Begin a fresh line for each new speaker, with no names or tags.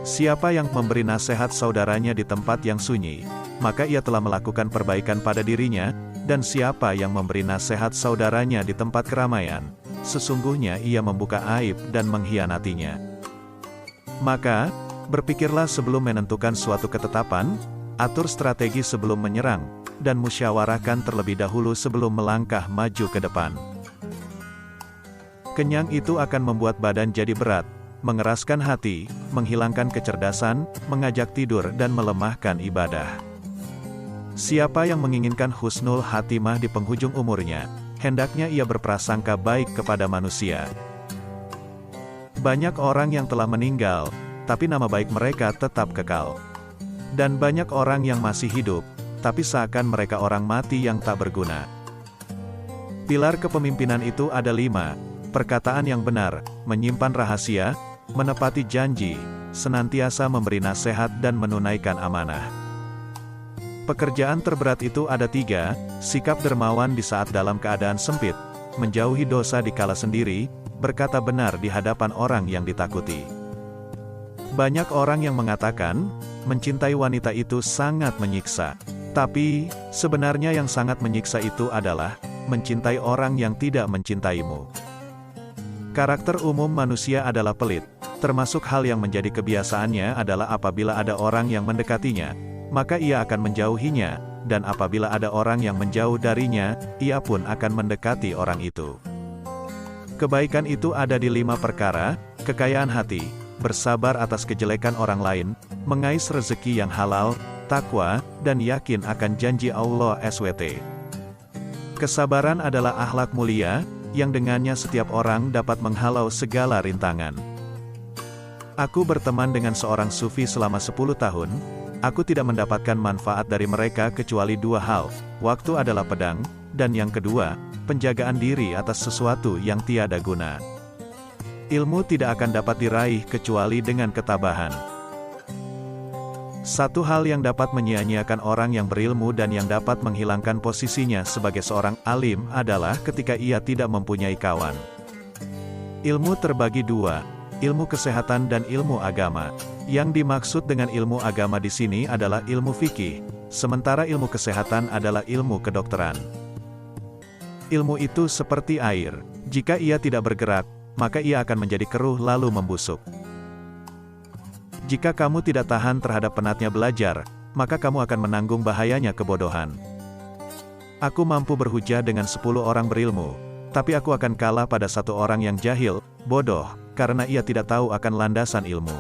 Siapa yang memberi nasihat saudaranya di tempat yang sunyi, maka ia telah melakukan perbaikan pada dirinya, dan siapa yang memberi nasihat saudaranya di tempat keramaian, sesungguhnya ia membuka aib dan mengkhianatinya. Maka, berpikirlah sebelum menentukan suatu ketetapan, atur strategi sebelum menyerang, dan musyawarahkan terlebih dahulu sebelum melangkah maju ke depan. Kenyang itu akan membuat badan jadi berat, mengeraskan hati, menghilangkan kecerdasan, mengajak tidur dan melemahkan ibadah. Siapa yang menginginkan husnul khatimah di penghujung umurnya, hendaknya ia berprasangka baik kepada manusia. Banyak orang yang telah meninggal, tapi nama baik mereka tetap kekal. Dan banyak orang yang masih hidup, tapi seakan mereka orang mati yang tak berguna. Pilar kepemimpinan itu ada 5, perkataan yang benar, menyimpan rahasia, menepati janji, senantiasa memberi nasihat dan menunaikan amanah. Pekerjaan terberat itu ada 3, sikap dermawan di saat dalam keadaan sempit, menjauhi dosa di kala sendiri, berkata benar di hadapan orang yang ditakuti. Banyak orang yang mengatakan, mencintai wanita itu sangat menyiksa. Tapi, sebenarnya yang sangat menyiksa itu adalah, mencintai orang yang tidak mencintaimu. Karakter umum manusia adalah pelit, termasuk hal yang menjadi kebiasaannya adalah apabila ada orang yang mendekatinya, maka ia akan menjauhinya, dan apabila ada orang yang menjauh darinya, ia pun akan mendekati orang itu. Kebaikan itu ada di 5 perkara, kekayaan hati, bersabar atas kejelekan orang lain, mengais rezeki yang halal, takwa, dan yakin akan janji Allah SWT. Kesabaran adalah akhlak mulia, yang dengannya setiap orang dapat menghalau segala rintangan. Aku berteman dengan seorang sufi selama 10 tahun, aku tidak mendapatkan manfaat dari mereka kecuali 2 hal, waktu adalah pedang, dan yang kedua, penjagaan diri atas sesuatu yang tiada guna. Ilmu tidak akan dapat diraih kecuali dengan ketabahan. Satu hal yang dapat menyia-nyiakan orang yang berilmu dan yang dapat menghilangkan posisinya sebagai seorang alim adalah ketika ia tidak mempunyai kawan. Ilmu terbagi 2, ilmu kesehatan dan ilmu agama. Yang dimaksud dengan ilmu agama di sini adalah ilmu fikih, sementara ilmu kesehatan adalah ilmu kedokteran. Ilmu itu seperti air, jika ia tidak bergerak, maka ia akan menjadi keruh lalu membusuk. Jika kamu tidak tahan terhadap penatnya belajar, maka kamu akan menanggung bahayanya kebodohan. Aku mampu berhujah dengan 10 orang berilmu, tapi aku akan kalah pada 1 orang yang jahil, bodoh, karena ia tidak tahu akan landasan ilmu.